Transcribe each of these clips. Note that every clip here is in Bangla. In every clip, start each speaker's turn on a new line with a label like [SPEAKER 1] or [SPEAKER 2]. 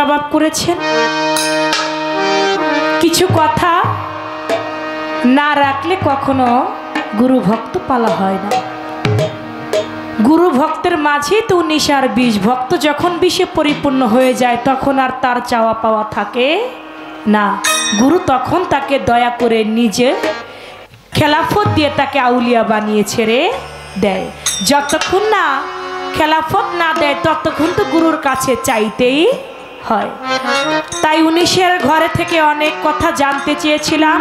[SPEAKER 1] জবাব করেছেন। কিছু কথা না রাখলে কখনো গুরু ভক্ত পালা হয় না। গুরু ভক্তের মাঝেই তো 19 আর 20। ভক্ত যখন 20-এ পরিপূর্ণ হয়ে যায় তখন আর তার চাওয়া পাওয়া থাকে না। গুরু তখন তাকে দয়া করে নিজে খেলাফত দিয়ে তাকে আউলিয়া বানিয়ে ছেড়ে দেয়। যতক্ষণ না খেলাফত না দেয় ততক্ষণ তো গুরুর কাছে চাইতেই হয়। তাই 19-এর ঘরে থেকে অনেক কথা জানতে চেয়েছিলাম,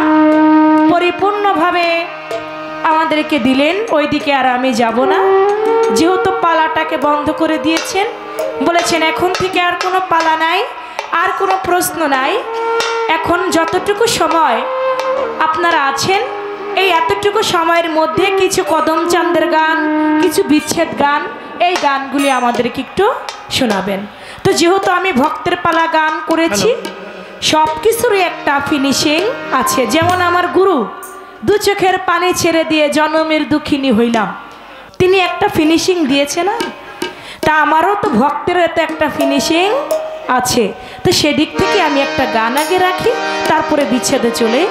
[SPEAKER 1] পরিপূর্ণভাবে আমাদেরকে দিলেন। ওইদিকে আর আমি যাব না, যেহেতু পালাটাকে বন্ধ করে দিয়েছেন। বলেছেন এখন থেকে আর কোনো পালা নাই, আর কোনো প্রশ্ন নাই। এখন যতটুকু সময় আপনারা আছেন এই এতটুকু সময়ের মধ্যে কিছু কদমচাঁদের গান, কিছু বিচ্ছেদ গান, এই গানগুলি আমাদেরকে একটু শোনাবেন। তো যেহেতু আমি ভক্তের পালা গান করেছি, সব কিছুরই একটা ফিনিশিং আছে। যেমন আমার গুরু 2 চোখের পানি ছেড়ে দিয়ে জনমের দুঃখিনী হইলাম, তিনি একটা ফিনিশিং দিয়েছে না? তা আমারও তো ভক্তের তো একটা ফিনিশিং আছে। তো সেদিক থেকে আমি একটা গান আগে রাখি, তারপরে বিচ্ছেদে চলে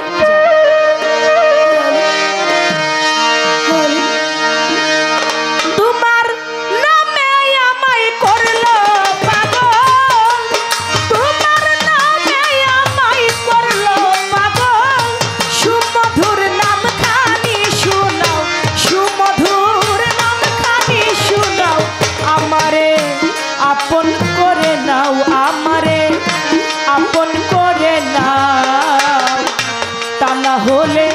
[SPEAKER 1] হলে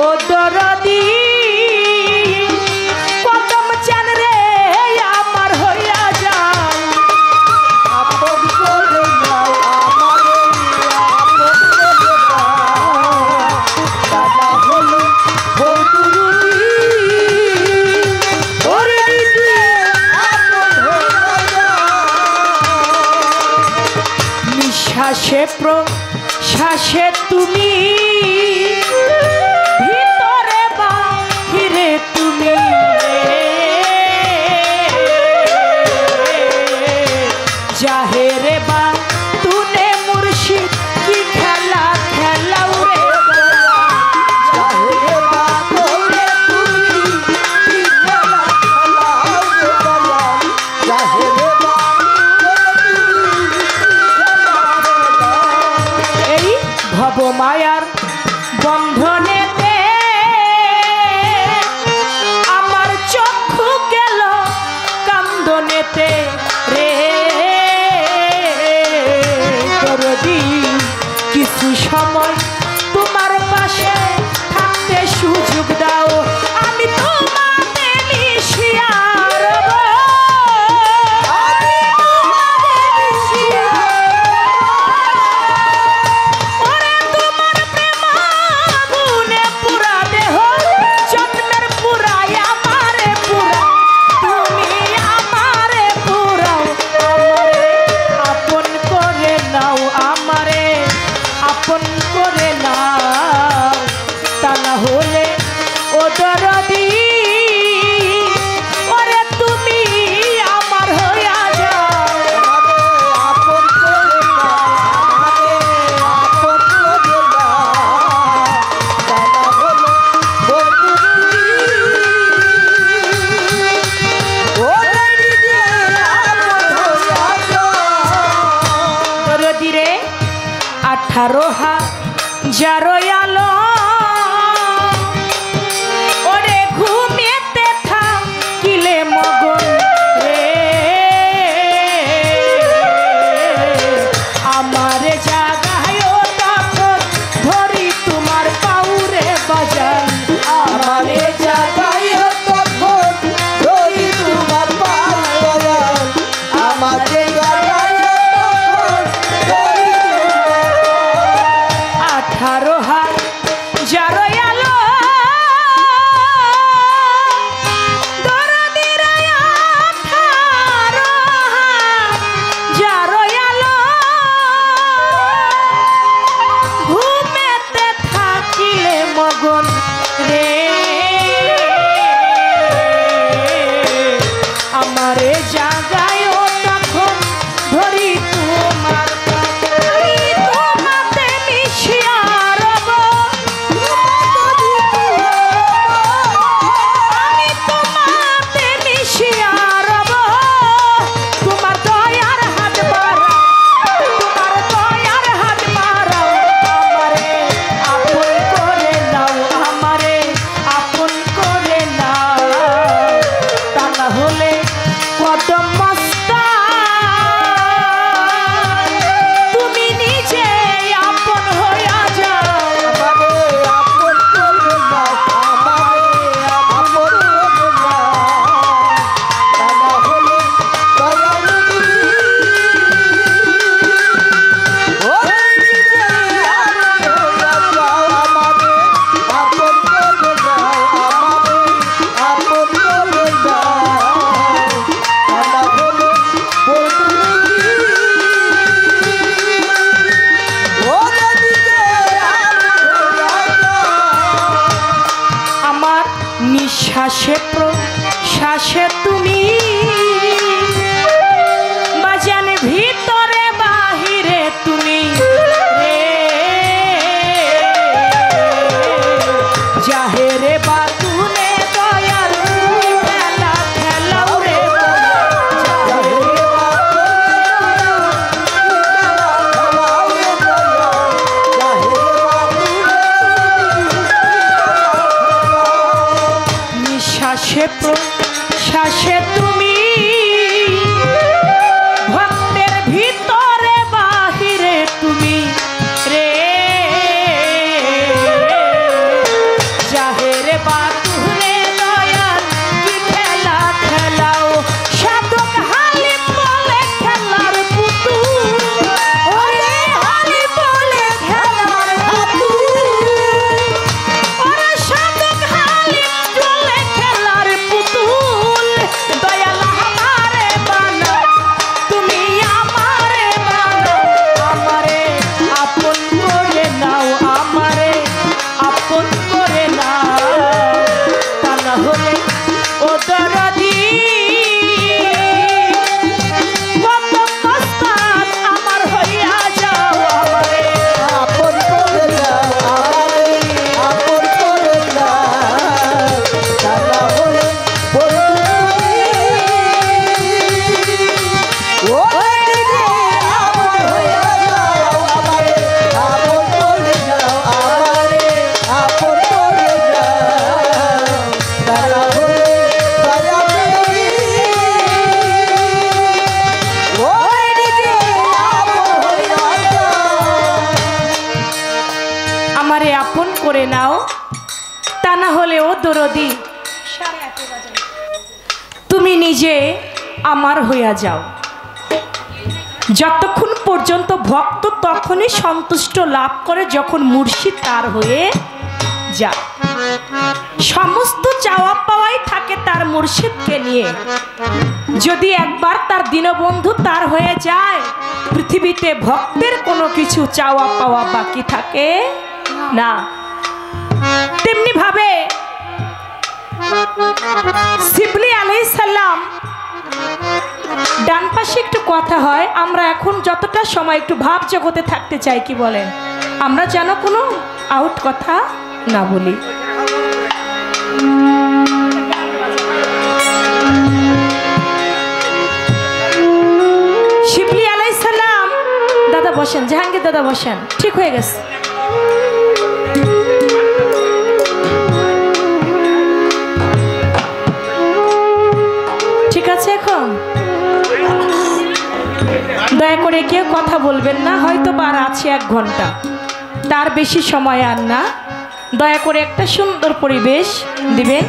[SPEAKER 1] ও দরদি কদম চান রে আমার হইয়া যাও, আপন করে নাও আমারে, আপন করে নাও দাদা হলে ও দরদি ওরে দিদি আপন হইয়া যাও। নিঃশ্বাসে প্রশ্বাসে তুমি মায়ার বন্ধনেতে আমার চক্ষু গেল কান্দনেতে রে দরদি কিছু সময় তোমার পাশে থাকতে সুযোগ দাও, আমি তোমাকে মিশিয়া রব। যারো আলো ওরে ঘুমেতে থাকিলে মগন রে আমারে জাগায় তখন ধরি তোমার পাউরে বাজান, আমারে জাগায় তখন ধরি তোমার পাউরে বাজান, আমারে জাগায় তখন ধরি 18 হাত যারো আলো দরদির 18 হাত যারো আলো প্রশ্বাসে তুমি বাজান ভিতরে বাহিরে তুমি রে জাহেরে বাতুনে দয়াল খেলা খেলাও রে নিঃশ্বাসে প্রশ্বাসে তুমি ভক্তের ভিতরে বাহিরে তুমি রে জাহেরে বাতুনে দয়াল কি খেলা খেলাও সাধক হালিম বলে খেলার পুতুল ওরে হালিম বলে খেলার পুতুল ওরে সাধক হালিম বলে খেলার পুতুল দয়াল আমারে বানাও তুমি আমারে বানাও আমারে আপন করে নাও আমারে আপন করে নাও তা না হলে ও দরদি কত কষ্ট আমার হইয়া যাও আমারে
[SPEAKER 2] আপন করে দাও আমারে আপন করে দাও তারা বলে ও দিদি আপন হইয়া যাও আমারে আপন করে দাও আমারে আপন করে দাও তারা বলে দয়া দেবী ও দিদি আপন হইয়া যাও
[SPEAKER 1] আমারে আপন করে নাও তা না হলে ও দরদি তুমি নিজে আমার হইয়া যাও যতক্ষণ পর্যন্ত ভক্ত তখনই সন্তুষ্ট লাভ করে যখন মুর্শিদ তার হয়ে যায় সমস্ত চাওয়া পাওয়াই থাকে তার মুর্শিদকে নিয়ে যদি একবার তার দীনবন্ধু তার হয়ে যায় পৃথিবীতে ভক্তের কোনো কিছু চাওয়া পাওয়া বাকি থাকে না তেমনি ভাবে শিবলি আলাইহিস সালাম ডান পাশে একটু কথা হয় আমরা এখন যতটা সময় একটু ভাব জগতে থাকতে চাই কি বলেন আমরা যেন কোনো আউট কথা না বলি শিবলি আলাইহিস সালাম দাদা বসেন জাহাঙ্গীর দাদা বসেন ঠিক হয়ে গেছে ঠিক আছে এখন দয়া করে কেউ কথা বলবেন না হয়তো বার আছে 1 ঘন্টা তার বেশি সময় আর না দয়া করে একটা সুন্দর পরিবেশ দিবেন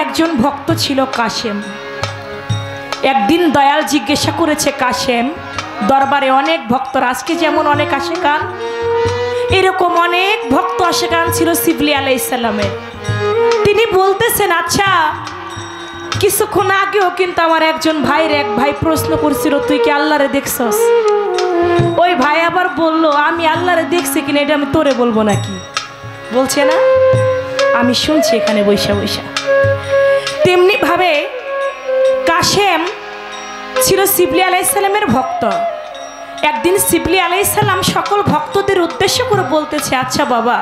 [SPEAKER 1] একজন ভক্ত ছিল কাশেম একদিন দয়াল জিজ্ঞাসা করেছে কাশেম দরবারে অনেক ভক্তরা আজকে যেমন অনেক আশেকান এরকম অনেক ভক্ত আশেকান ছিল শিবলি আলাইহিস সালামের তিনি বলতেছেন আচ্ছা কিছুক্ষণ আগেও কিন্তু আমার একজন ভাইয়ের এক ভাই প্রশ্ন করছিল তুই কি আল্লাহরে দেখছস ওই ভাই আবার বলল আমি আল্লাহরে দেখছি কিনা এটা আমি তোরে বলবো নাকি বলছে না আমি শুনছি এখানে বৈশা বৈশা তেমনি ভাবে কাশেম ছিল শিবলি আলাইহিস সালামের ভক্ত একদিন শিবলি আলাইহিস সালাম সকল ভক্তদের উদ্দেশ্য করে বলতেছে আচ্ছা বাবা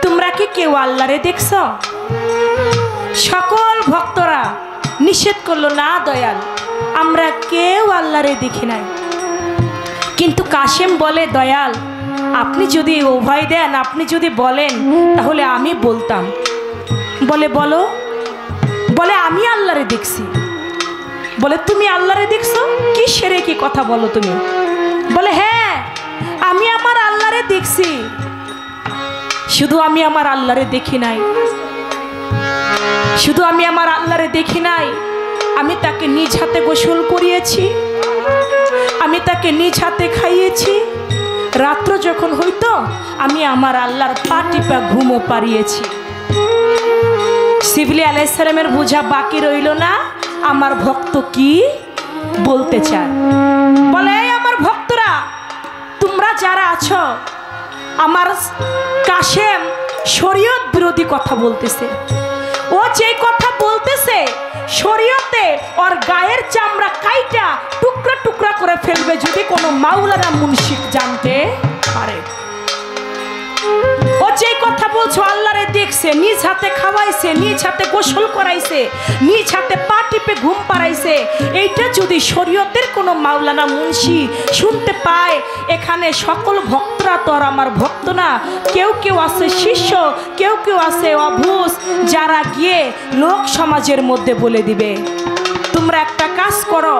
[SPEAKER 1] তোমরা কি কেউ আল্লাহরে দেখছো সকল ভক্তরা নিষেধ করলো না দয়াল আমরা কেউ আল্লাহরে দেখি নাই কিন্তু কাশেম বলে দয়াল আপনি যদি অভয় দেন আপনি যদি বলেন তাহলে আমি বলতাম বলে বলো বলে আমি আল্লাহরে দেখছি বলে তুমি আল্লাহরে দেখছো কি সেরে কি কথা বলো তুমি বলে হ্যাঁ আমি আমার আল্লাহরে দেখছি শুধু আমি আমার আল্লাহরে দেখি নাই শুধু আমি আমার আল্লাহরে দেখি নাই আমি তাকে নিজ হাতে গোসল করিয়েছি, আমি তাকে নিজ হাতে খাইয়েছি। রাত্র যখন হইতো আমি আমার আল্লাহর পা টিপা ঘুমও পাড়িয়েছি। শিবলি আলাইহিস সালামের বোঝা বাকি রইল না। আমার ভক্ত কি বলতে চায়? বলে, এই আমার ভক্তরা, তোমরা যারা আছো, আমার কাশেম শরীয়ত বিরোধী কথা বলতেছে। ও যে কথা বলতেছে শরীয়তে ওর গায়ের চামড়া কাইটা টুকরা টুকরা করে ফেলবে যদি কোনো মাওলানা মুন্সিক জানতে পারে। ও যে কথা বলছো আল্লাহরে দেখছে, নিজ হাতে খাওয়াইছে, নিজ হাতে গোসল করাইছে, নিজ হাতে পা টিপে ঘুম পাড়াইছে, এইটা যদি শরীয়তের কোনো মাওলানা মুন্সি শুনতে পায়, এখানে সকল ভক্তরা তো আর আমার ভক্ত না। কেউ কেউ আছে শিষ্য, কেউ কেউ আছে অবুঝ, যারা গিয়ে লোক সমাজের মধ্যে বলে দিবে। তোমরা একটা কাজ করো,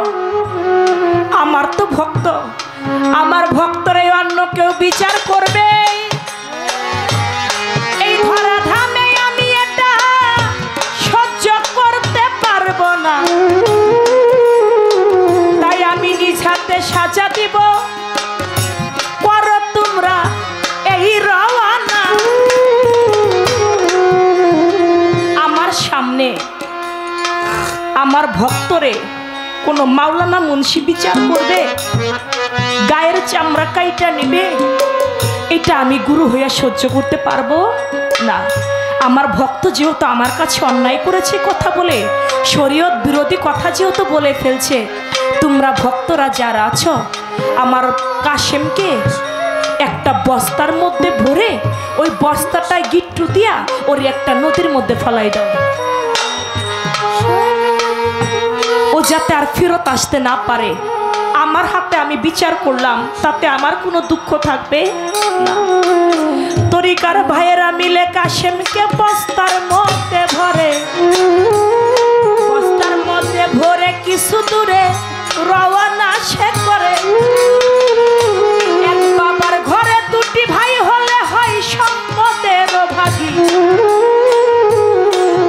[SPEAKER 1] আমার তো ভক্ত, আমার ভক্তরাই অন্য কেউ বিচার করবে। এই ধরা ধামে আমি এটা সহ্য করতে পারবো না, তাই আমি নিজ হাতে সাজা দিব। করো তোমরা এই রওয়ানা। আমার সামনে আমার ভক্তরে কোনো মাওলানা মুন্সি বিচার করবে, গায়ের চামড়া কাইটা নেবে, এটা আমি গুরু হইয়া সহ্য করতে পারবো না। আমার ভক্ত যেহেতু আমার কাছে অন্যায় করেছে কথা বলে, শরীয়ত বিরোধী কথা যেহেতু বলে ফেলছে, তোমরা ভক্তরা যারা আছো আমার কাশেমকে একটা বস্তার মধ্যে ভরে ওই বস্তাটায় গিট্টু দিয়া ওর একটা নদীর মধ্যে ফেলাই দাও, ও যাতে আর ফেরত আসতে না পারে। আমার হাতে আমি বিচার করলাম, তাতে আমার কোনো দুঃখ থাকবে না। তরিকার ভাইয়েরা মিলে কাশেমকে বস্তার মধ্যে ভরে, বস্তার মধ্যে ভরে কিছু দূরে রওনা সে করে। এক বাবার ঘরে দুটি ভাই হলে হয় সম্পদের ভাগী।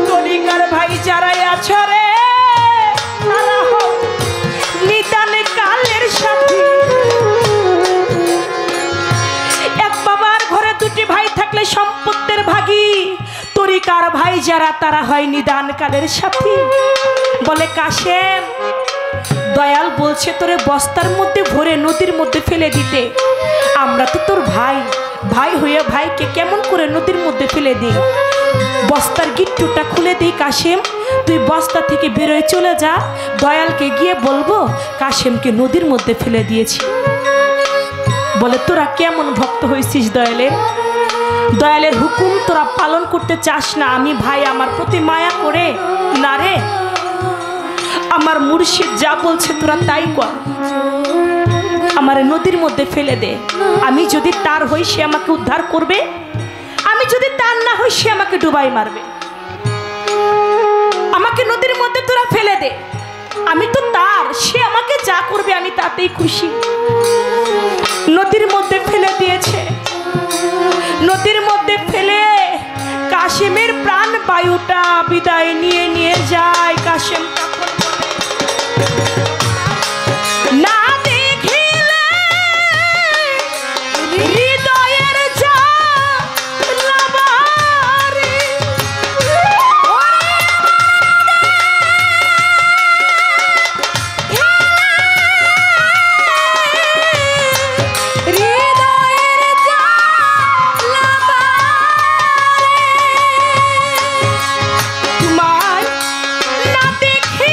[SPEAKER 1] তরিকার ভাই যারাই আছো রে, তারা হোক নিদান কালের সাথী। এক বাবার ঘরে দুটি ভাই থাকলে সম্পদের ভাগী, তরিকার ভাই যারা তারা হয় নিদান কালের সাথী। বলে, কাশেম দয়াল বলছে তোরে বস্তার মধ্যে ভরে নদীর মধ্যে ফেলে দিতে। আমরা তো তোর ভাই, ভাই হইয়া ভাইকে কেমন করে নদীর মধ্যে ফেলে দিই? বস্তার গিট্টুটা খুলে দিই কাশেম, তুই বস্তা থেকে বেরোয় চলে যা, দয়ালকে গিয়ে বলবো কাশেমকে নদীর মধ্যে ফেলে দিয়েছি। বলে, তোরা কেমন ভক্ত হয়েছিস দয়ালের? দয়ালের হুকুম তোরা পালন করতে চাস না। আমি ভাই, আমার প্রতি মায়া করে না রে, আমার মুর্শিদ যা বলছে তোরা তাই কর, আমার নদীর মধ্যে ফেলে দে। আমি যদি তার হই সে আমাকে উদ্ধার করবে, আমি যদি তার না হই সে আমাকে ডুবাই মারবে। আমাকে নদীর মধ্যে তোরা ফেলে দে, আমি তো তার, সে আমাকে যা করবে আমি তাতেই খুশি। নদীর মধ্যে ফেলে দিয়েছে। নদীর মধ্যে ফেলে কাশেমের প্রাণ বায়ুটা বিদায় নিয়ে নিয়ে যায়। কাশেম না দেখিলে হৃদয়ের জ্বালাবারে, হৃদয়ের জ্বালাবারে তোমায় না দেখে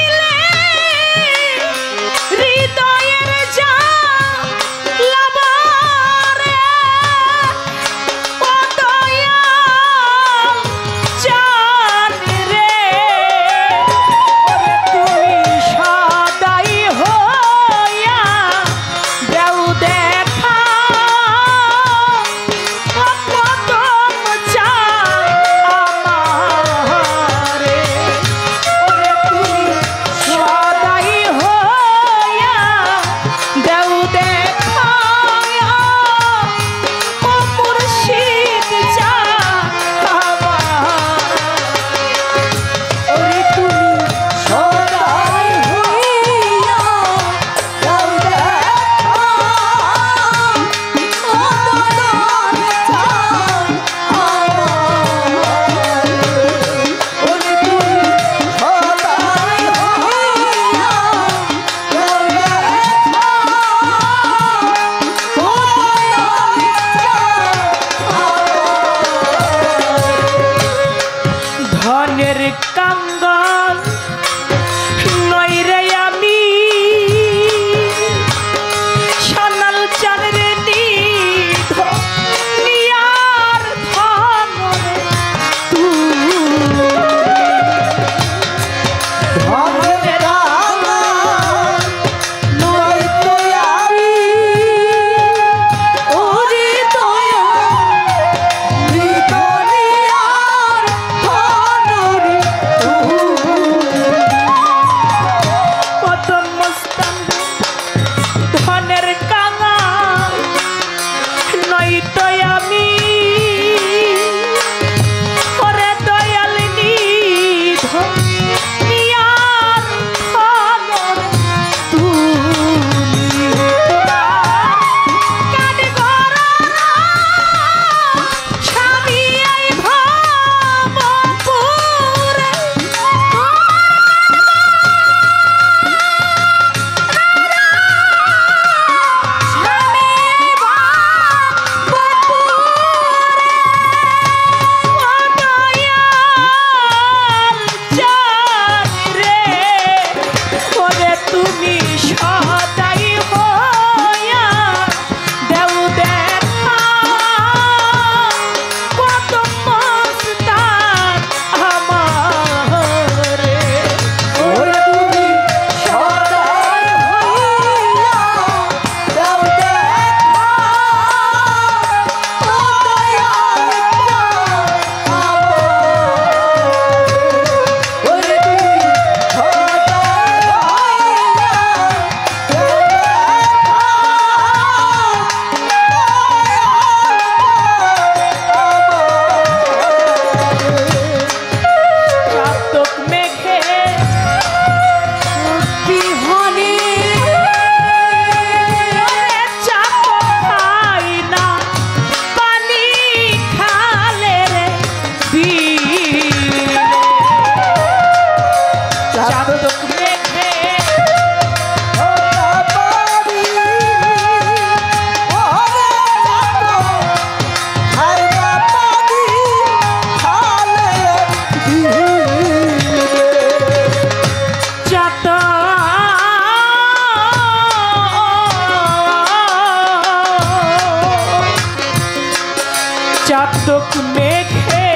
[SPEAKER 1] চাতক মেঘে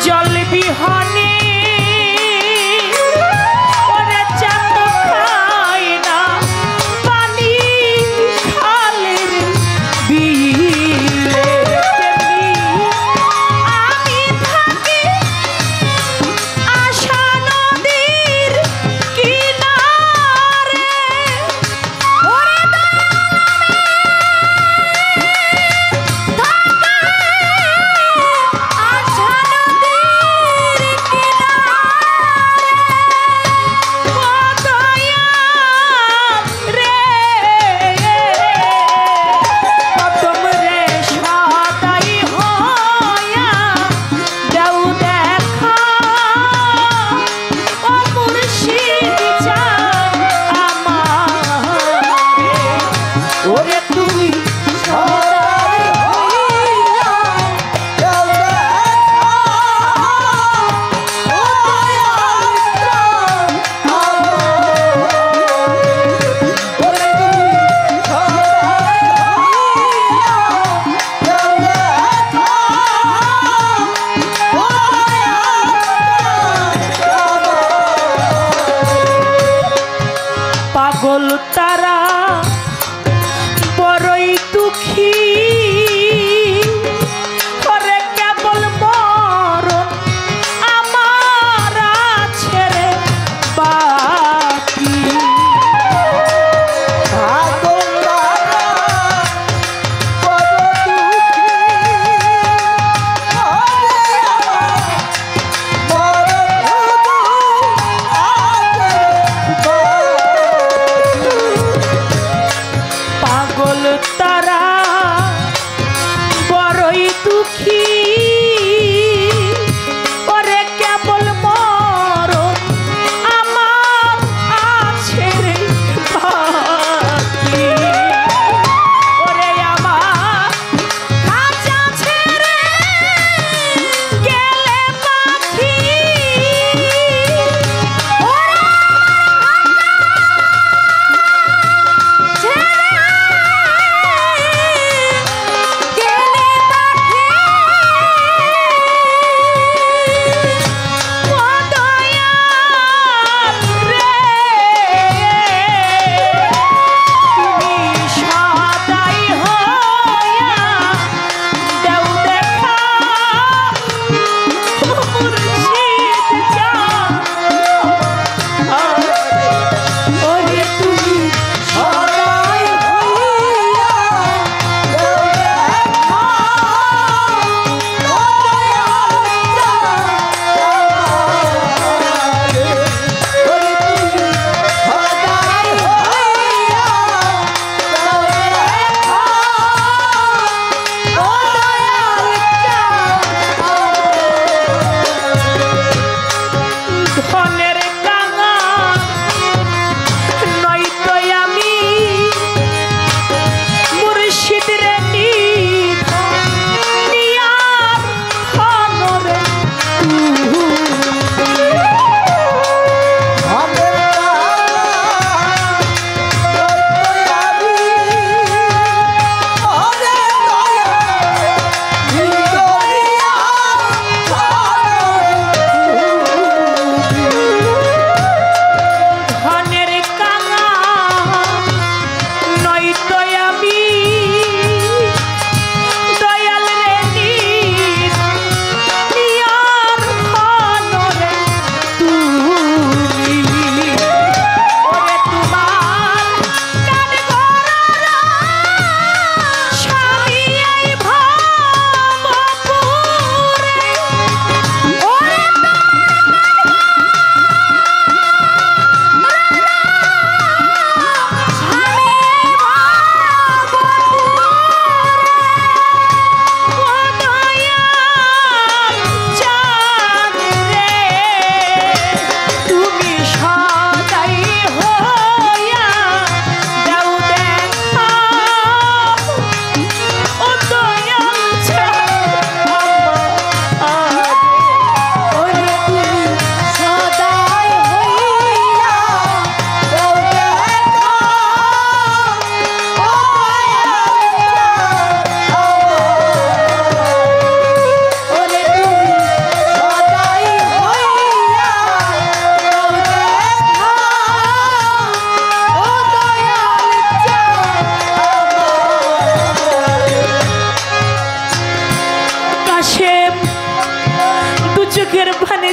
[SPEAKER 1] জল বিহনে ওরে চাতক খায় না পানি খালের বিলে তেমনি আমি থাকি আশা নদীর কিনারে ওরে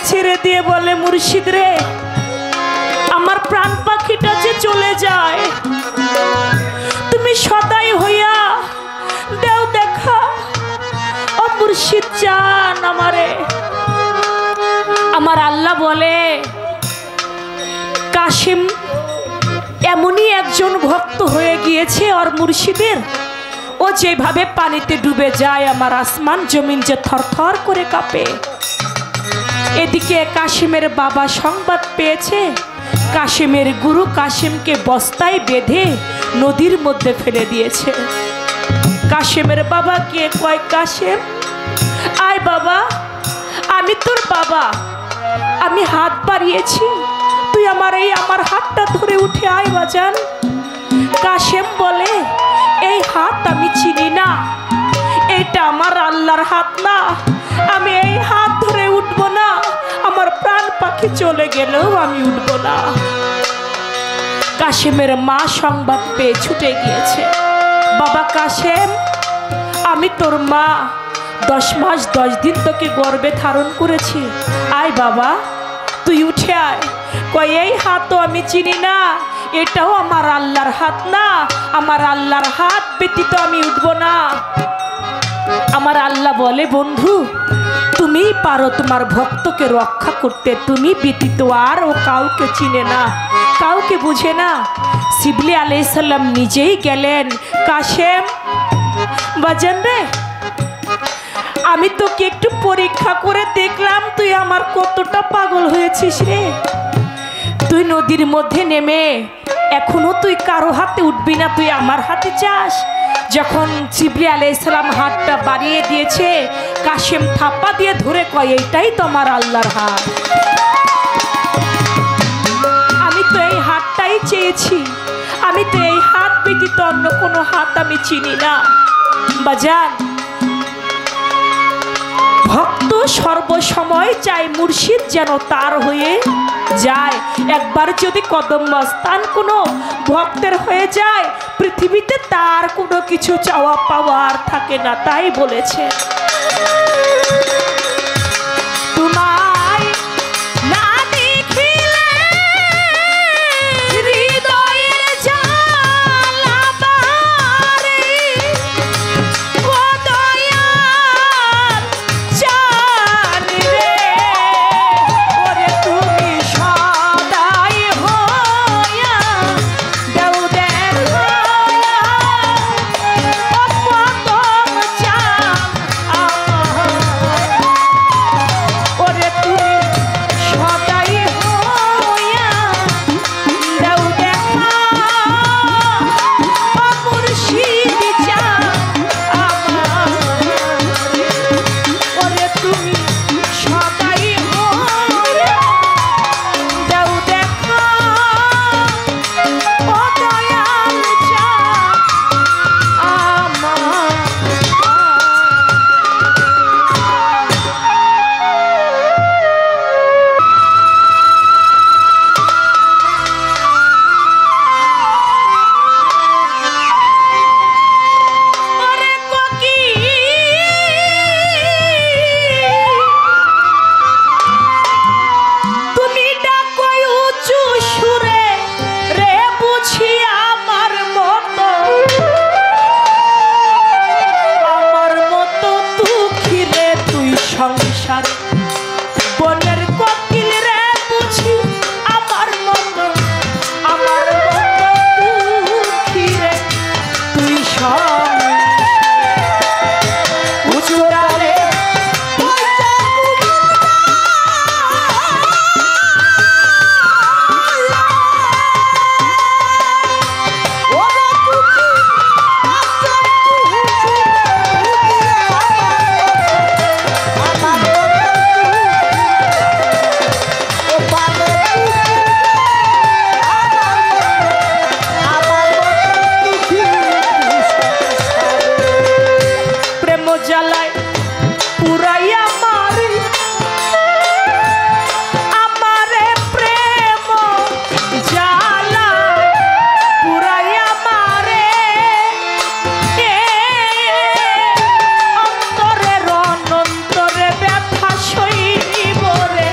[SPEAKER 1] ছেড়ে দিয়ে বলে, মুর্শিদ রে, আমার প্রাণ পাখিটা যে চলে যায়, তুমি সদাই হইয়া দেও দেখা। ও মুর্শিদ জান আমারে। আমার আল্লাহ বলে, কাশিম এমনই একজন ভক্ত হয়ে গিয়েছে ওর মুর্শিদের, ও যেভাবে পানিতে ডুবে যায় আমার আসমান জমিন যে থরথর করে কাঁপে। এদিকে কাশিমের বাবা সংবাদ পেয়েছে, কাশিমের গুরু কাশিমকে বস্তায় বেঁধে নদীর মধ্যে ফেলে দিয়েছে। কাশিমের বাবা কে কয়, কাশিম আয় বাবা, আমি তোর বাবা, আমি হাত বাড়িয়েছি, তুই আমার হাতটা ধরে উঠে আয় বাজান। কাশিম বলে, এই হাত আমি চিনি না, এটা আমার আল্লাহর হাত না, আমি এই হাত ধরে উঠবো না, আমার প্রাণ পাখি চলে গেলেও আমি উঠবো না। কাশিমের মা সংবাদ পেয়ে ছুটে গিয়েছে, বাবা কাশিম, আমি তোর মা, 10 মাস 10 দিন তোকে গর্ভে ধারণ করেছি, আয় বাবা তুই উঠে আয়। কয়, এই হাত তো আমি চিনি না, এটাও আমার আল্লাহর হাত না, আমার আল্লাহর হাত ব্যতীত আমি উঠবো না। আমার আল্লাহ বলে, বন্ধু তুমি পারো তোমার ভক্তকে রক্ষা করতে, তুমি ব্যতীত আর ও কাউকে চিনে না, কাউকে বুঝে না। শিবলি আলাইহিস সালাম নিজেই গেলেন, কাশিম বাজান রে, আমি তোকে একটু পরীক্ষা করে দেখলাম তুই আমার কতটা পাগল হয়েছিস রে। তুই নদীর মধ্যে নেমে এখনো তুই কারো হাতে উঠবি না, তুই আমার হাতে চাস। যখন জিবরি আলাইহিস সালাম হাতটা বাড়িয়ে দিয়েছে, কাশিম থাপ্পা দিয়ে ধরে কয়, এইটাই তো আমার আল্লাহর হাত, আমি তো এই হাতটাই চেয়েছি, আমি তো এই হাত ব্যতীত অন্য কোনো হাত আমি চিনি না। বাজান, ভক্ত সর্বসময় চাই মুর্শিদ যেন তার হয়ে যায়। একবার যদি কদম মস্তান কোনো ভক্তের হয়ে যায়, পৃথিবীতে তার কোনো কিছু চাওয়া পাওয়ার থাকে না। তাই বলেছে, তোমায় না দেখিলে হৃদয়ের জ্বালা বাড়ে, ও দয়াল জান রে, ওরে তুমি সদাই হইয়া দেও দেখা, ও কদম চান আমার, ওরে তুমি সদাই হইয়া দেও দেখা, ও মুর্শিদ জান আমার, ওরে তুমি সদাই হইয়া দেও দেখা, ও দয়াল জান আমার। ওরে কোকিল, তুমি ডাকো উঁচু সুরে রে, বুঝি আমার মতো দুঃখী রে তুই সংসার, বনের কোকিল রে বুঝি আমার মতো দুঃখী রে তুই উচুরালে প্রেম জ্বালায় পুরাইয়া মারে, আমারে প্রেম জ্বালায় পুরাইয়া মারে, অন্তরের অনন্তরে ব্যথা সইব রে,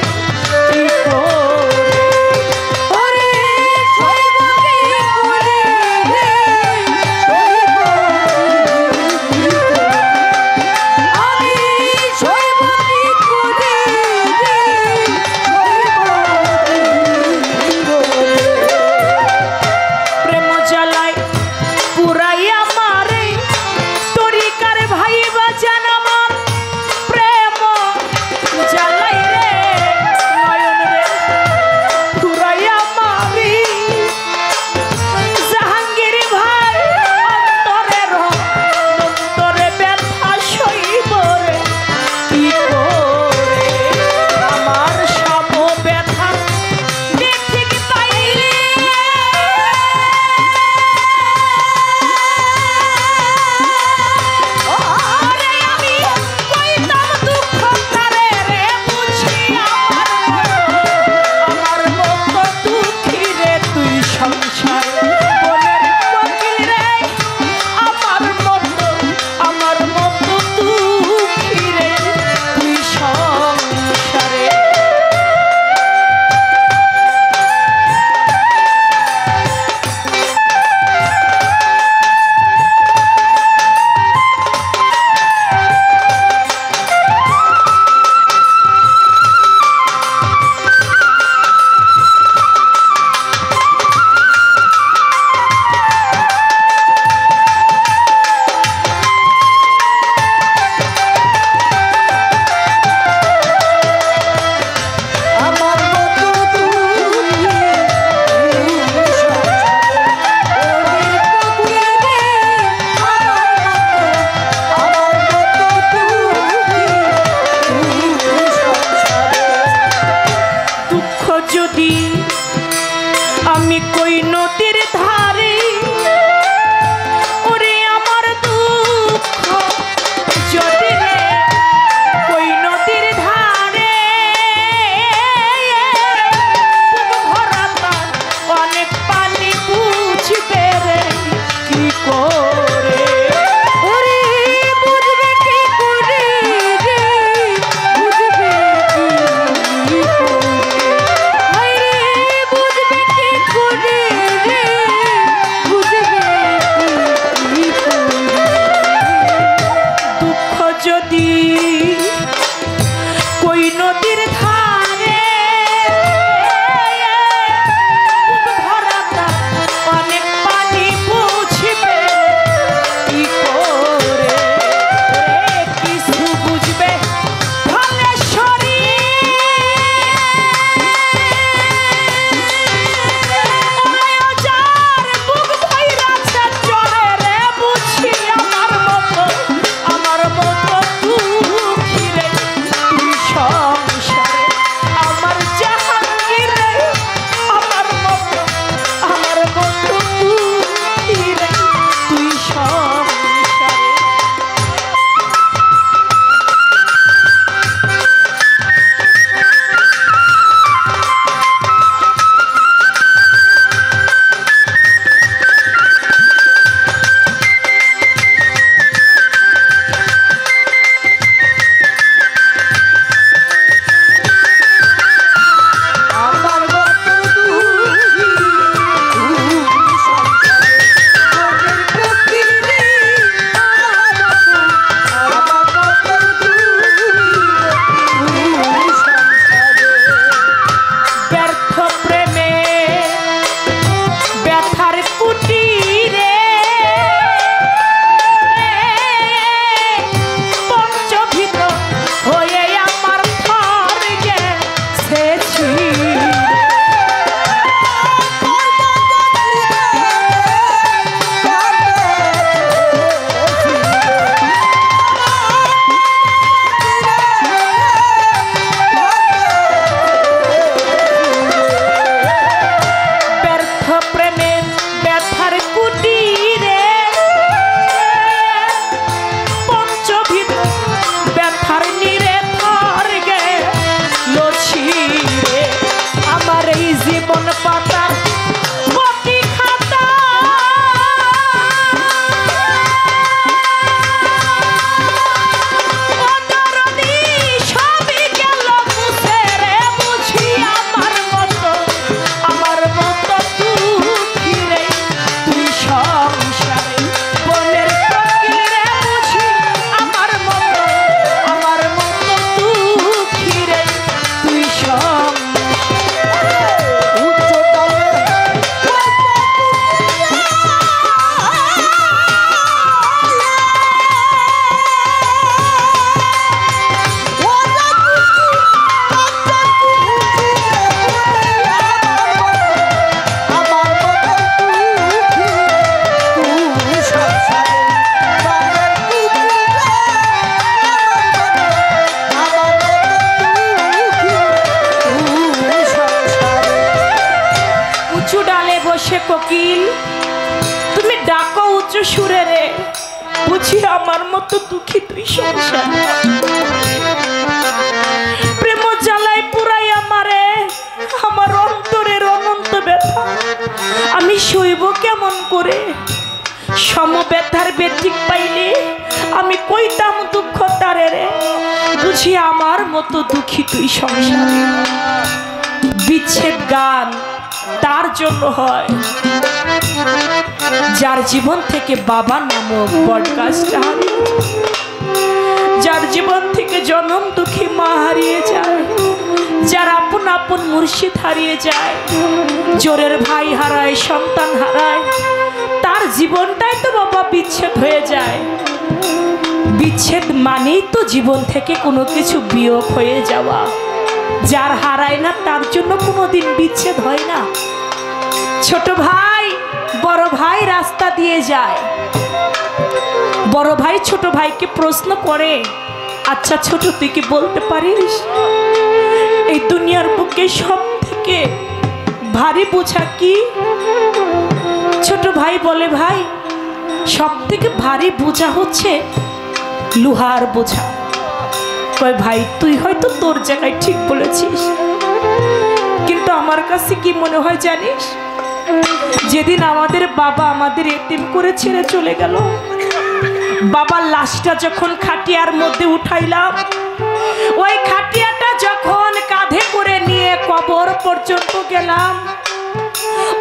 [SPEAKER 1] যদি আমি কই নদীর ধারে ওরে আমার দুঃখ যদি রে কই নদীর ধারে ভরাটা অনেক পানি বুঝবে রে কি করে
[SPEAKER 2] ওরে বুঝবে কি করে রে বুঝবে কি করে আরে বুঝবে কি করে রে বুঝবে কি করে
[SPEAKER 1] দুঃখ যদি কই নদীর ধারে ভরাটা অনেক পানি বুঝবে কি করে কিছু বুঝবে ধলেশ্বরী যার বুক ভৈরাছে চরে রে বুঝি আমার মতো দুঃখী রে তুই সংসারে আমার জাহাঙ্গীর রে আমার মতো দুঃখী রে তুই সংসারে
[SPEAKER 2] আমার মতো দুঃখী তুই সংসারে মনের কোকিল রে আমার মতো দুঃখী তুই সংসারে
[SPEAKER 1] ব্যর্থ প্রেমে ব্যথার কুটিরে পঞ্চভীত হয়ে আমার থর গেছেছি ব্যর্থ প্রেমে ব্যথার কুটিরে পঞ্চভীত ব্যথার নিরে থর গেছি রে আমার এই জীবন পাতার পতি খাতা অদরদি সবই গেল মুছে রে বুঝি আমার মতো দুঃখী রে তুই সংসারে বনের কোকিল রে বুঝি আমার মতো দুঃখী রে তুই সংসারে
[SPEAKER 2] উচ্চ তালে আমার মতো দুঃখী তুই সংসারে মনের কোকিল রে আমার মতো দুঃখী তুই সংসারে
[SPEAKER 1] উঁচু ডালে বসে কোকিল তুমি ডাকো উঁচু সুরে রে বুঝি আমার মতো দুঃখী তুই সংসার প্রেম জ্বালাই পুরাই আমারে আমার অন্তরের অনন্ত ব্যথা আমি সইব কেমন করে সম ব্যথার ব্যতিক পাইলে আমি কইতাম দুঃখ তারে রে বুঝি আমার মতো দুঃখী তুই সংসারে বিচ্ছেদ গান তার জন্য হয় যার জীবন থেকে বাবা নামক বটগাছটা হারিয়ে যার জীবন থেকে জনম দুঃখী মা হারিয়ে যায় যার আপন আপন মুর্শিদ হারিয়ে যায় জোরের ভাই হারায় সন্তান হারায় তার জীবনটাই তো বাবা বিচ্ছেদ হয়ে যায় বিচ্ছেদ মানেই তো জীবন থেকে কোনো কিছু বিয়োগ হয়ে যাওয়া যার হারায় না তার জন্য কোনোদিন বিচ্ছেদ হয় না ছোট ভাই বড় ভাই রাস্তা দিয়ে যায় বড় ভাই ছোট ভাইকে প্রশ্ন করে আচ্ছা ছোট তুই কি বলতে পারিস এই দুনিয়ার বুকে সব থেকে ভারী বোঝা কি? ছোট ভাই বলে, ভাই সব থেকে ভারী বোঝা হচ্ছে লোহার বোঝা। কয় ভাই তুই হয়তো তোর জায়গায় ঠিক বলেছিস, কিন্তু আমার কাছে কি মনে হয় জানিস, যেদিন আমাদের বাবা আমাদের এতিম করে ছেড়ে চলে গেল, বাবার লাশটা যখন খাটিয়ার মধ্যে উঠাইলাম, ওই খাটিয়াটা যখন কাঁধে করে নিয়ে কবর পর্যন্ত গেলাম,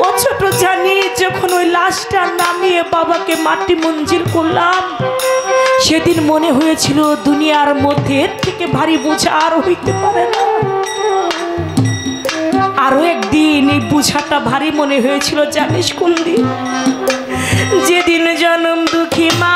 [SPEAKER 1] ও ছোট জানি যখন ওই লাশটা নামিয়ে বাবাকে মাটি মঞ্জিল করলাম, সেদিন মনে হয়েছিল দুনিয়ার মধ্যে এর থেকে ভারী বোঝা আর হইতে পারে না। আরো একদিন এই বোঝাটা ভারী মনে হয়েছিল জানিস কোন দিন? যেদিন জনম দুঃখী মা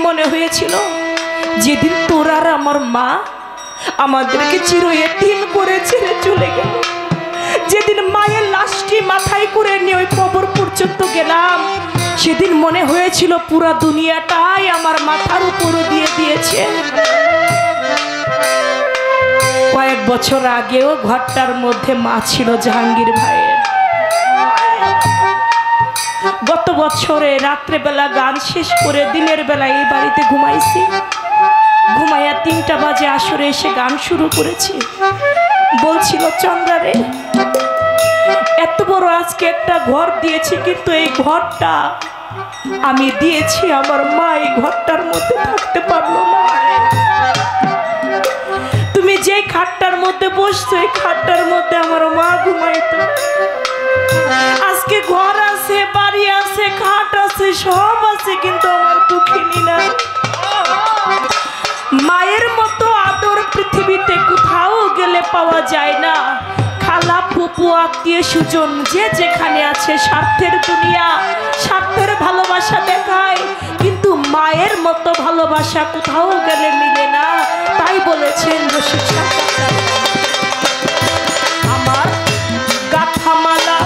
[SPEAKER 1] মনে হয়েছিল যেদিন তোর আর আমার মা আমাদেরকে চির এতিম করে ছেড়ে চলে গেল, যেদিন মায়ের লাশটি মাথায় করে নিয়ে ওই কবর পর্যন্ত গেলাম, সেদিন মনে হয়েছিল পুরা দুনিয়াটাই আমার মাথার উপরে দিয়ে দিয়েছে। কয়েক বছর আগেও ঘরটার মধ্যে মা ছিল জাহাঙ্গীর ভাইয়ের। গত বছরে রাত্রেবেলা গান শেষ করে দিনের বেলা এই বাড়িতে ঘুমাইছি, ঘুমাইয়া 3টা বাজে আসরে এসে গান শুরু করেছি। বলছিল চন্দ্রা রে, এত বড় আজকে একটা ঘর দিয়েছি, কিন্তু এই ঘরটা আমি দিয়েছি, আমার মা এই ঘরটার মধ্যে থাকতে পারলো না। তুমি যে খাটটার মধ্যে বসছো এই খাটটার মধ্যে আমার মা ঘুমাইতো। আজকে ঘর আছে, বাড়ি আছে, খাট আছে, সব আছে, কিন্তু আমার দুঃখিনী না। মায়ের মতো আদর পৃথিবীতে কোথাও গেলে পাওয়া যায় না। খালা ফুপু আত্মীয় স্বজন যে যেখানে আছে স্বার্থের দুনিয়া, স্বার্থের ভালোবাসা দেখায়, কিন্তু মায়ের মতো ভালোবাসা কোথাও গেলে মিলে না। তাই বলেছেন রসিক সরকার, আমার গাথামালা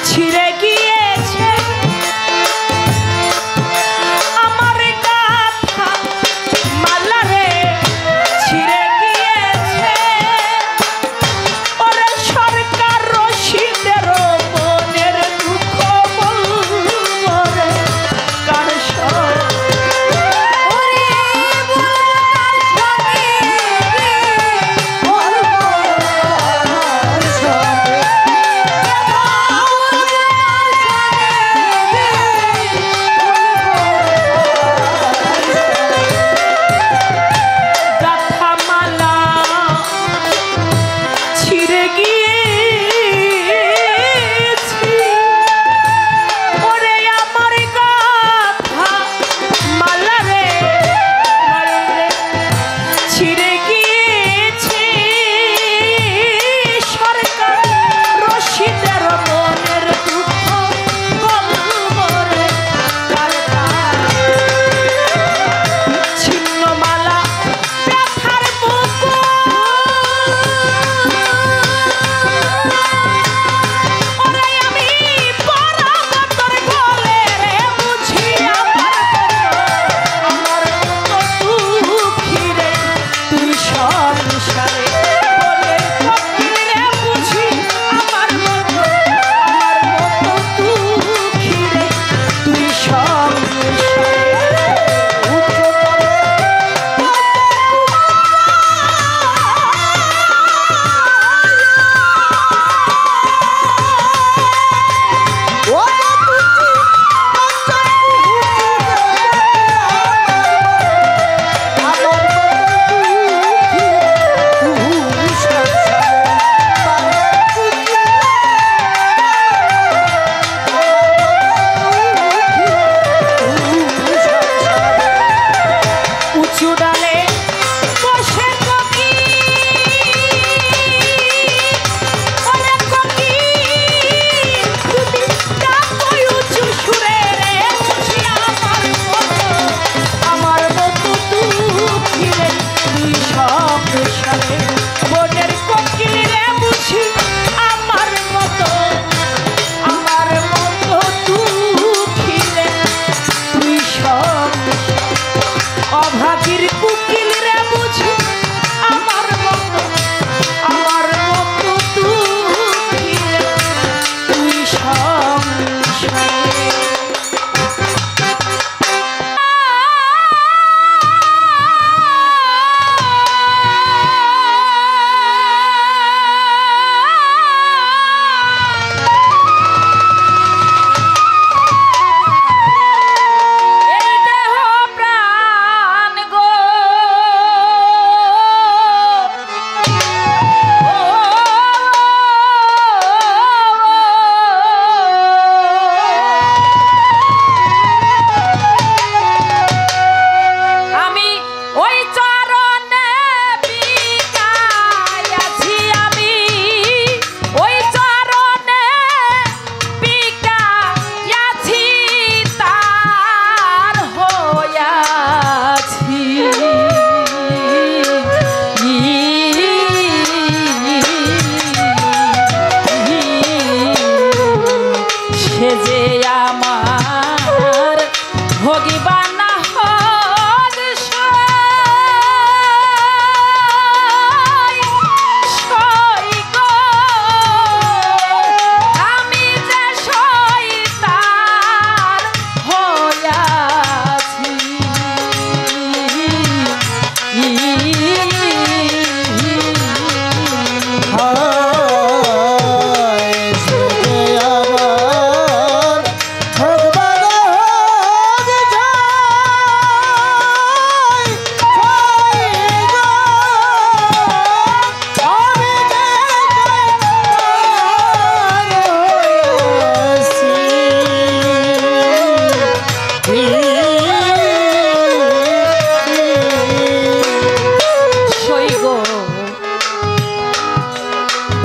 [SPEAKER 1] ছিঁড়ে গিয়েছে, আমার গাথা মালা রে ছিঁড়ে গিয়েছে, ওরে সরকার রশিদের মনের দুঃখ বলবো রে কার সঙ্গে।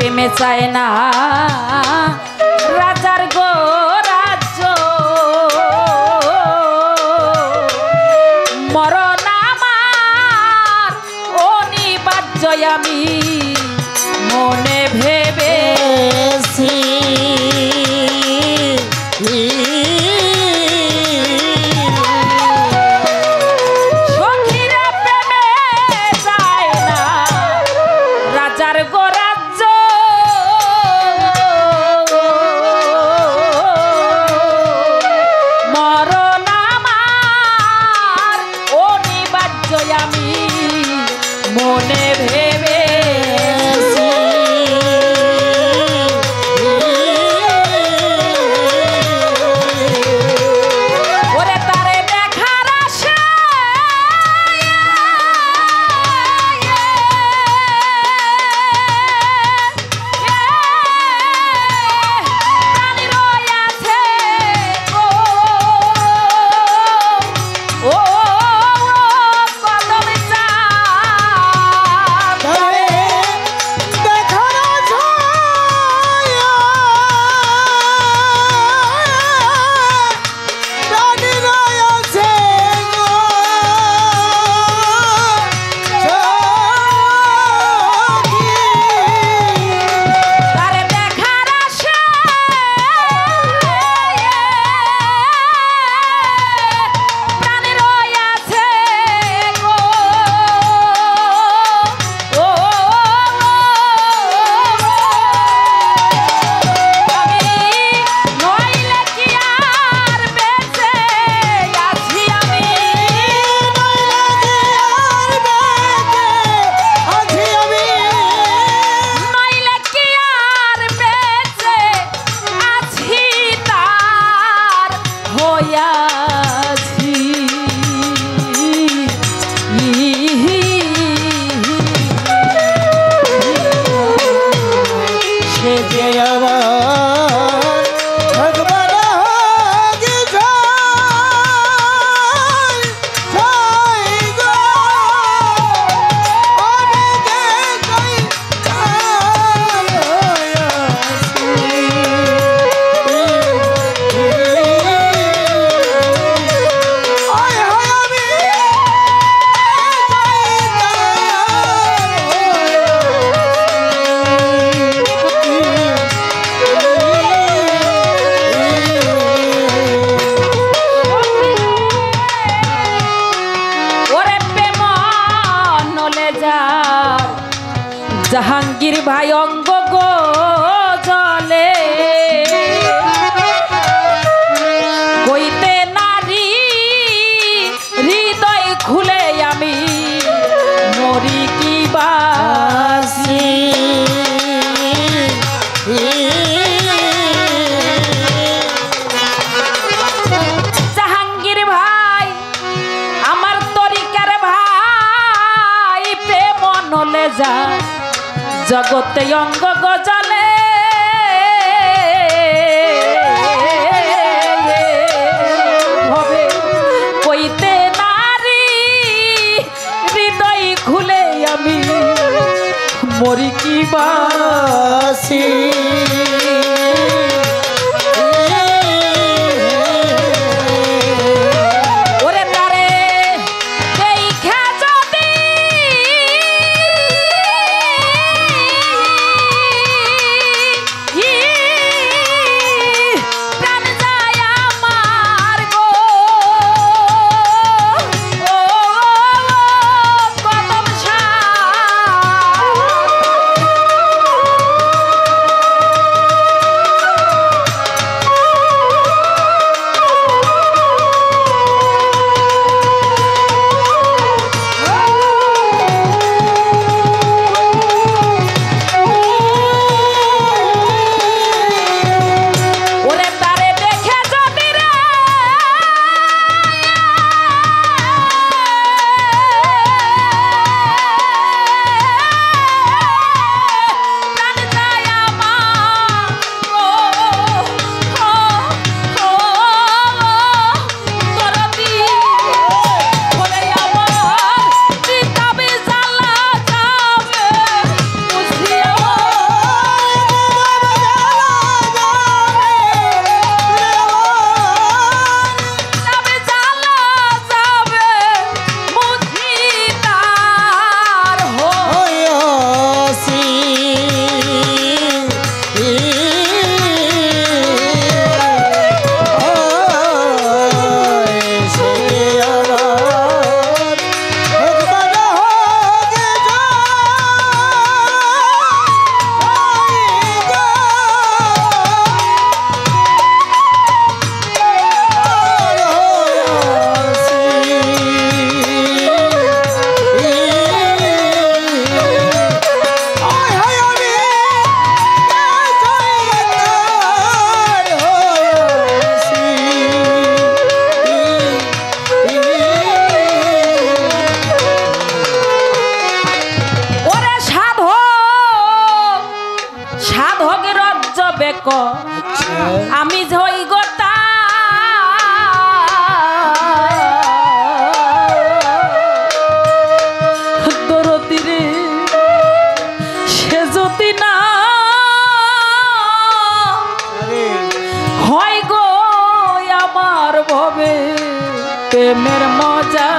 [SPEAKER 1] প্রেমে চায় না রাজার গো রাজ্য, মরণ আমার অনিবার্য আমি মনে ভেবেছি। সখীরা প্রেমে চায় না রাজার গো রাজ্য, মরণ আমার অনিবার্য আমি মনে ভেবেছি। ওরে তারে দেখার আশায় প্রাণ রয়াছে গো, ও কদম চাঁদ তারে দেখার আশায় প্রাণ রয়াছে গো, ও আমি নইলে কি আর বেঁচে আছি, আমি নইলে কি আর বেঁচে আছি তার হইয়াছি। সে যে ওরে প্রেম নলে যার জাহাঙ্গীর ভাই অঙ্গ গো জলে, কইতে নারী হৃদয় খুলে আমি মরি কি বাসি। জাহাঙ্গীর ভাই আমার তরিকার ভাই, প্রেম নলে যা জগতে অঙ্গ গজলে, হবে কইতে নারী হৃদয় খুলে আমি মরি কি বাসি। ওরে তারে দেইখা যদি প্রাণ যায় আমার গো, ও কদম চাঁদ ক আমি হই গোটা দরদিরে সে যদি না হয় গো আমার ভবে প্রেমের মজা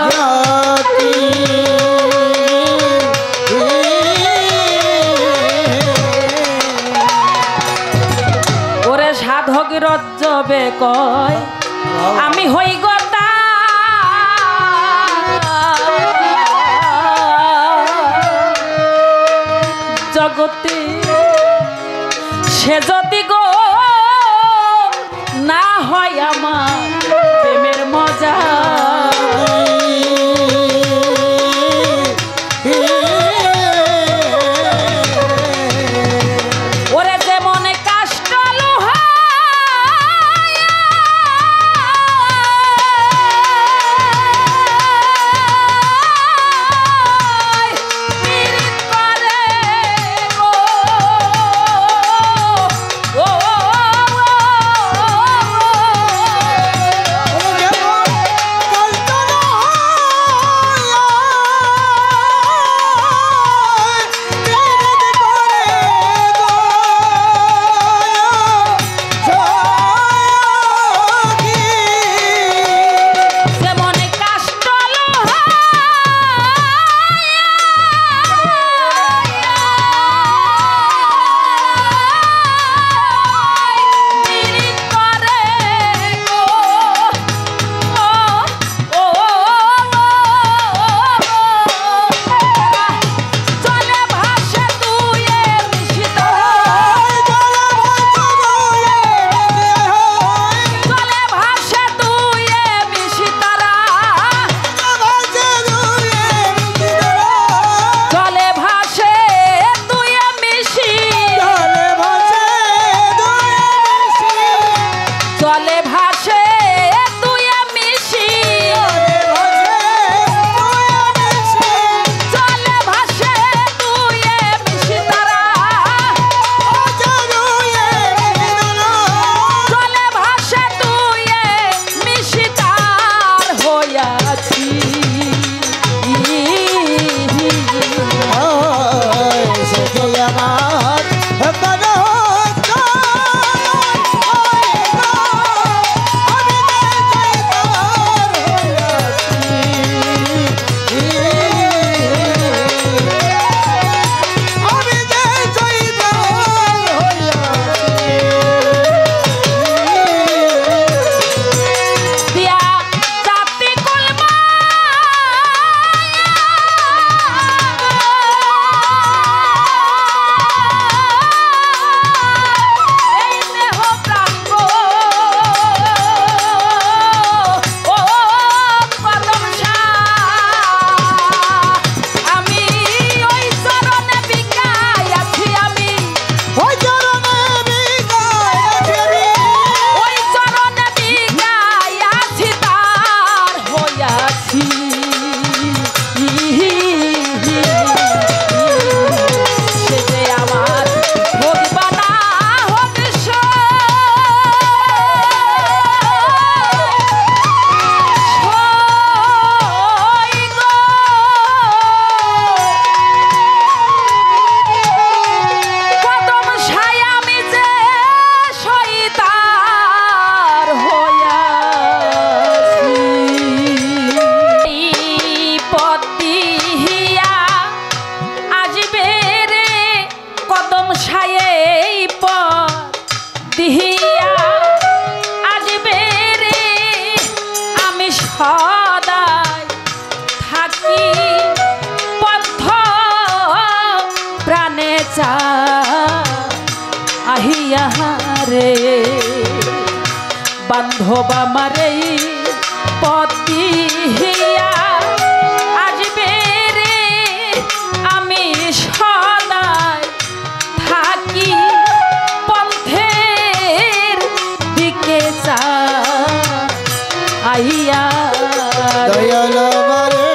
[SPEAKER 1] ওরে সাধক রজ্জবে কয় আমি হই গোটা জগতে সে যদি গো না হয় আমার প্রেমের মজা ওরে যেমন কাষ্ট লোহা আহিয়া রে বান্ধব আমারে পতি হিয়া আসবে রে আমি সদাই থাকি পথের দিকে চা আহিয়া
[SPEAKER 2] দয়াল আমারে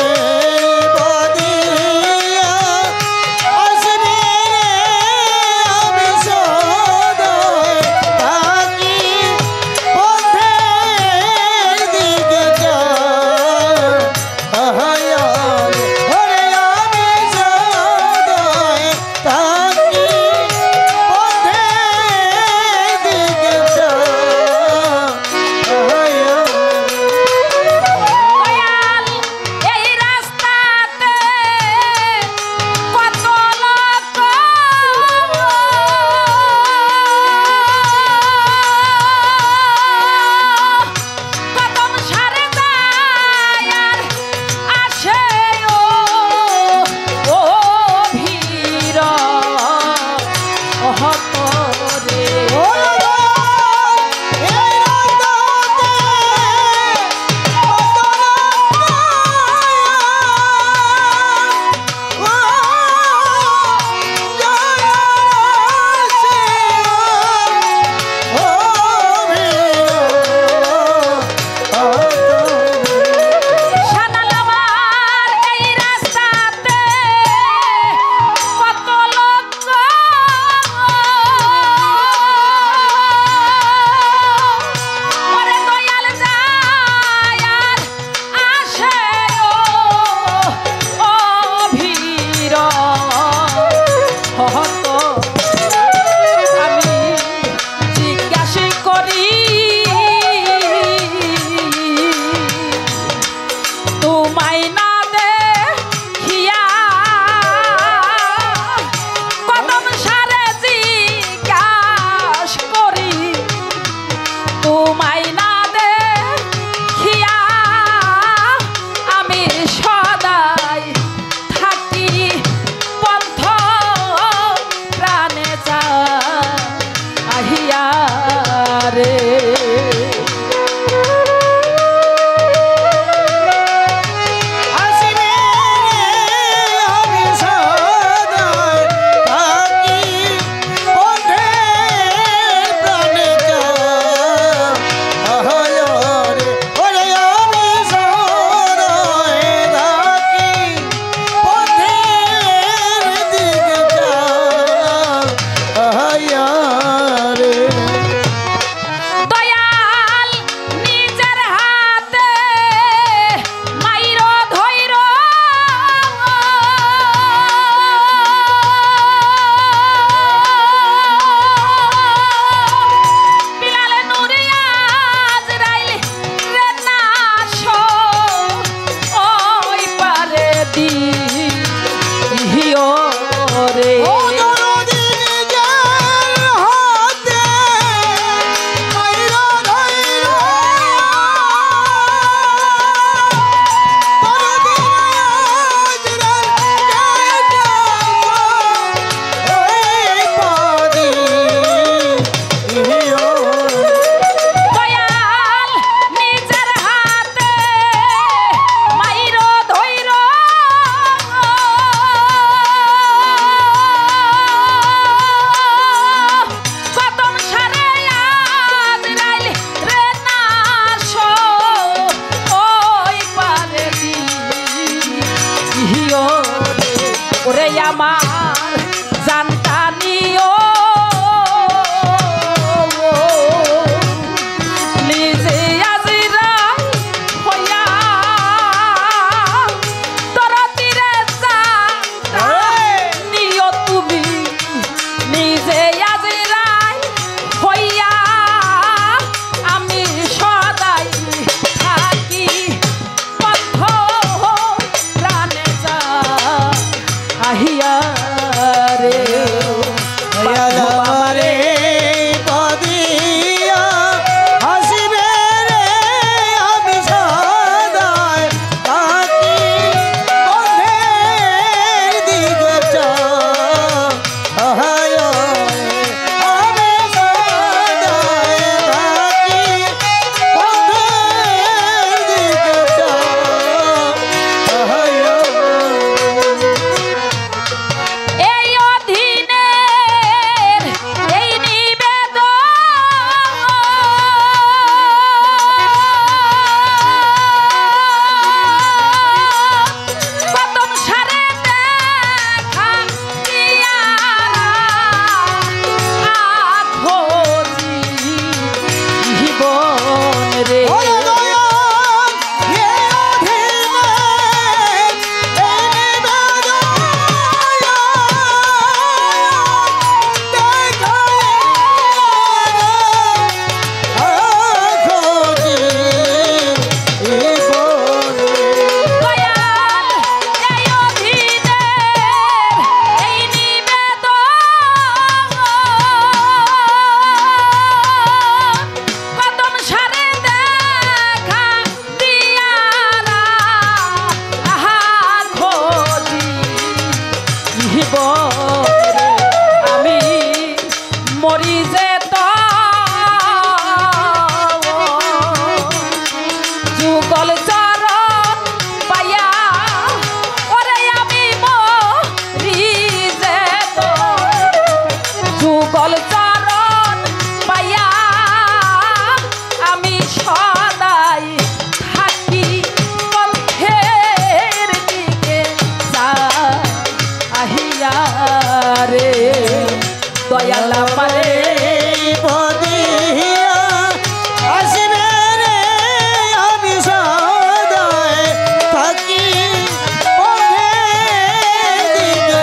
[SPEAKER 1] হত আমি জিজ্ঞাসা করি তোমায় না দেখিয়া কদম সারে জিজ্ঞাস করি তোমায় না দেখিয়া আমি সদাই থাকি পন্থ প্রাণে চাহিয়া রে ওরে আমার জানতা নিও নিজে আজিরা হইয়া তোর তীরে নিও তুমি নিজে আজিরা হইয়া আমি সদাই থাকি পথ প্রাণে আহিয়া রে
[SPEAKER 2] রে পদিয়া হাসিবে রে আমি সদাই থাকি পথের দিকে চাহিয়া আমি সদাই থাকি পথের দিকে চাহিয়া
[SPEAKER 1] এই অধীনের এই নিবেদন কদম সারে দেখা দিয়া খোঁজি জীবন রে আমি মরি যে যুগল চরণ পাইয়া ওরে আমি মরি যে যুগল চরণ পাইয়া আমি সদাই থাকি পথের দিকে আহিয়া রে দয়াল আমারে
[SPEAKER 2] পদিয়া হাসিবে রে আমি সদাই থাকি পথের দিকে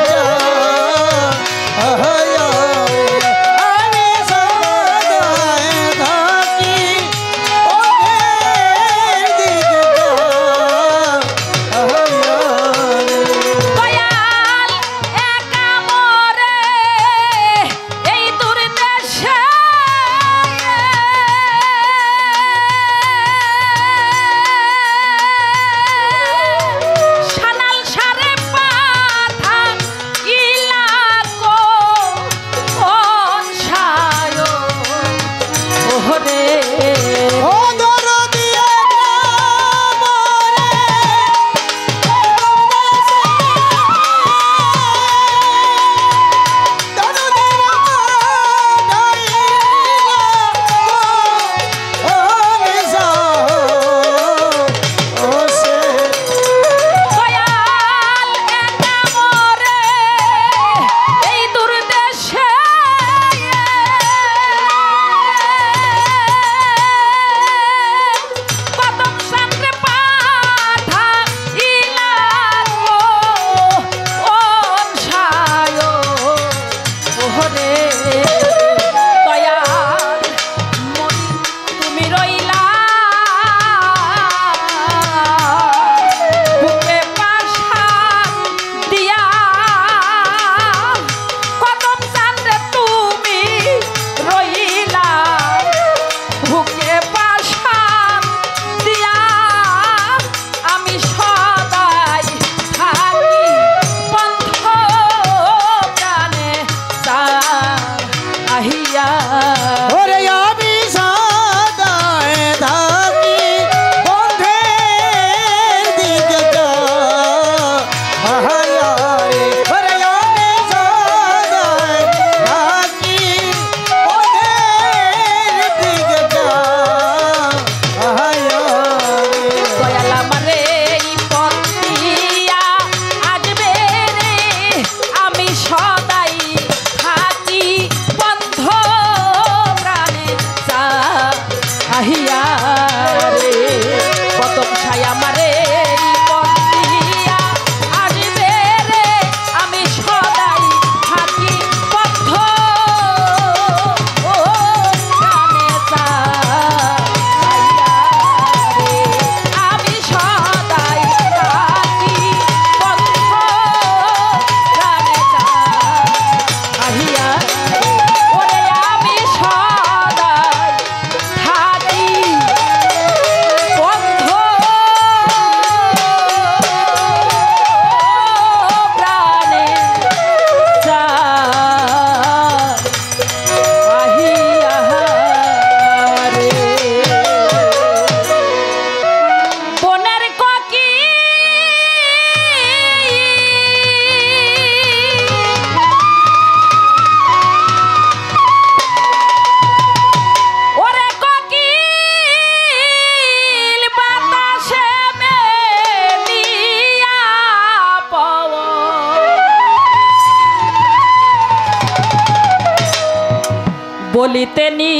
[SPEAKER 1] বলিতে নি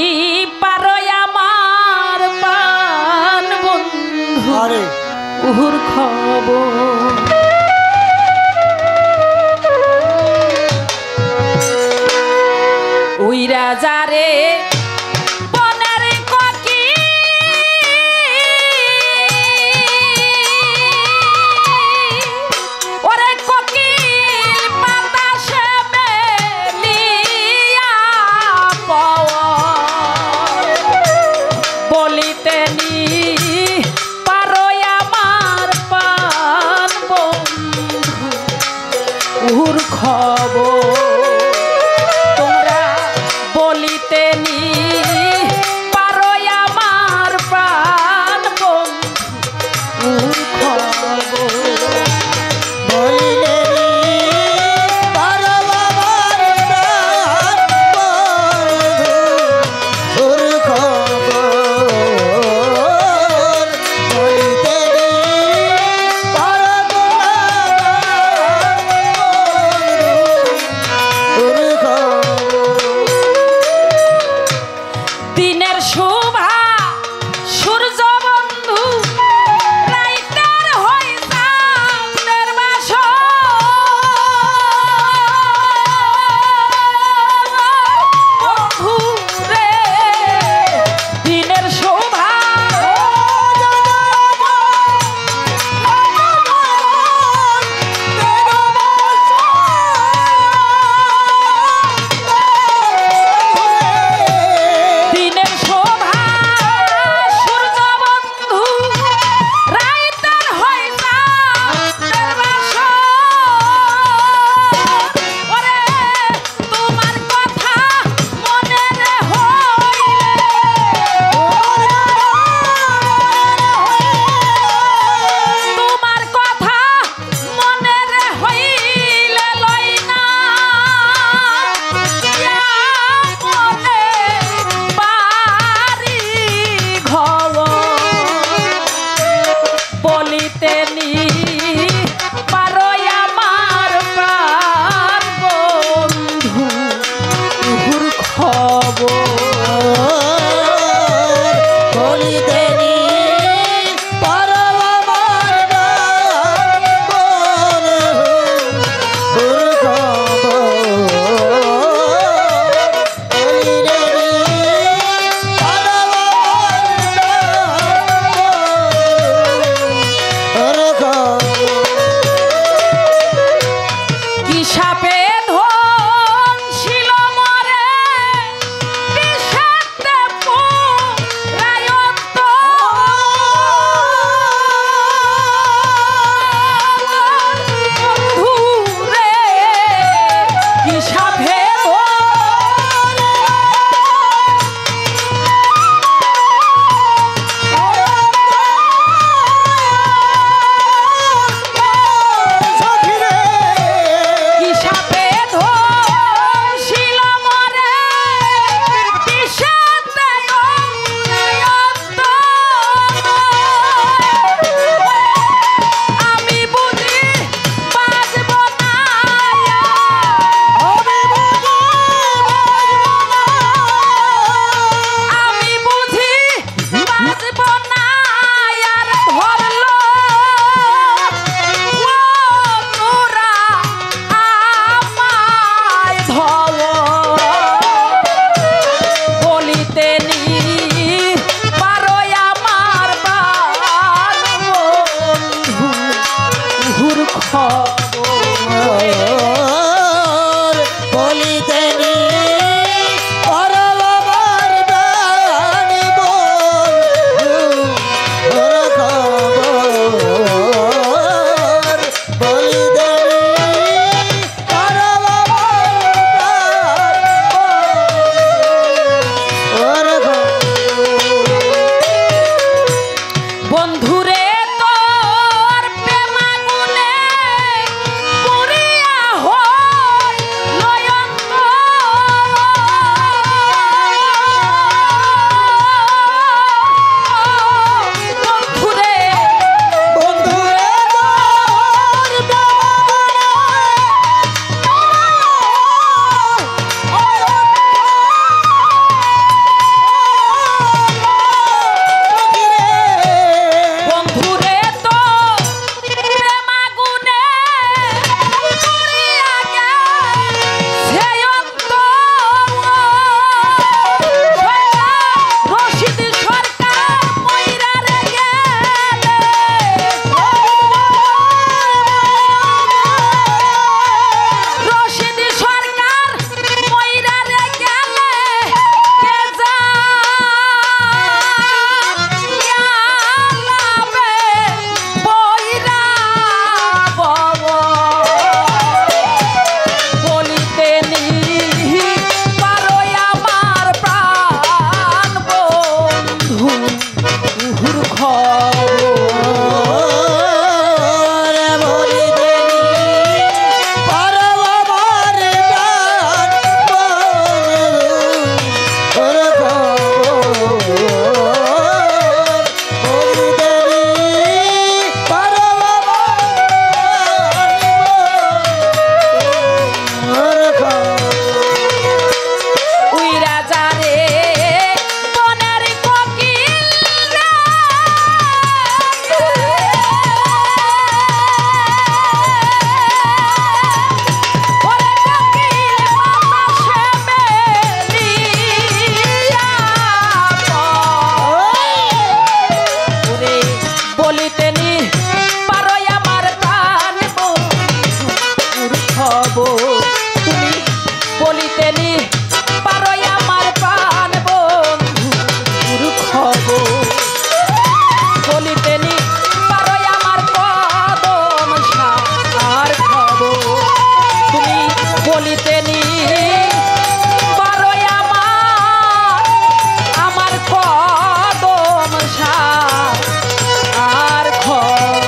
[SPEAKER 1] পারো আমার প্রাণ বন্ধু
[SPEAKER 2] আরে
[SPEAKER 1] উহুর খবর। ওই রাজারে বনের কোকি ওরে কোকিল বাতাসে মেলিয়া পাওয়া বলিতে নি পারো আমার প্রাণ বন্ধু উহুর খবর। তোমরা বলিতে নি পারো আমার প্রাণ বন্ধুর খবর বলিতে নি পারো আমার কদম সার খবর তুমি বলিতে নি পারো আমার কদম সার খবর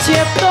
[SPEAKER 1] চেতন